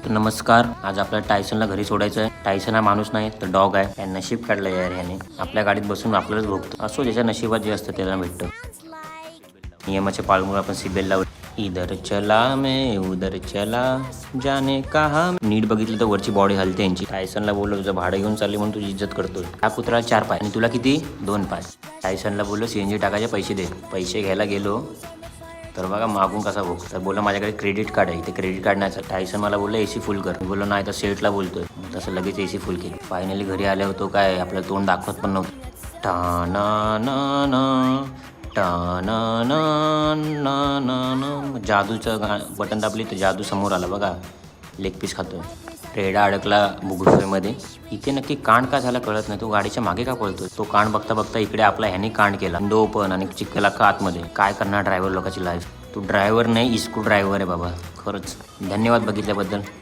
तर नमस्कार. आज आपल्याला टायसनला घरी सोडायचं आहे. टायसन हा माणूस नाही तर डॉग आहे. या नशीब काढलं यार ह्याने. आपल्या गाडीत बसून आपल्यालाच भोगतो. असो ज्याच्या नशिबात जे असतं त्याला भेटतं. नियमाचे पाळमुळे आपण सीबेल लावलं. इधर चला मैं उधर चला जाने कहा. नीट बघितलं तर वरची बॉडी हलते यांची. टायसनला बोललो तुझं भाडं घेऊन चालली म्हणून तुझी इज्जत करतोय. हा पुत्राला 4 पाय आणि तुला किती 2 पाय. टायसनला बोललो सीएनजी टाकायचे पैसे दे. पैसे घ्यायला गेलो तर बघा मागून कसा भोग. तर बोला माझ्याकडे क्रेडिट कार्ड आहे. ते क्रेडिट कार्ड नाही. टायसन मला बोललं एसी फुल कर. मी बोललो नाही तर सेटला बोलतोय. तसं लगेच एसी फुल केली. फायनली घरी आले होतो. काय आपलं तोंड दाखवत पण नव्हतं. टाना ना ना टाना ना ना ना ना. जादूचं बटन दाबली तर जादू समोर आला बघा. लेग पीस खातोय. रेडा अडकला बुगुफेमध्ये. इथे नक्की कांड का झाला कळत नाही. तो गाडीच्या मागे का पळतोय. तो कांड बघता बघता इकडे आपला ह्याने कांड केला. विंडो ओपन आणि चिक्कला का आतमध्ये. काय करणार ड्रायव्हर लोकांची लाईफ. तू ड्रायव्हर नाही इस्कू ड्रायव्हर आहे बाबा. खरंच धन्यवाद बघितल्याबद्दल.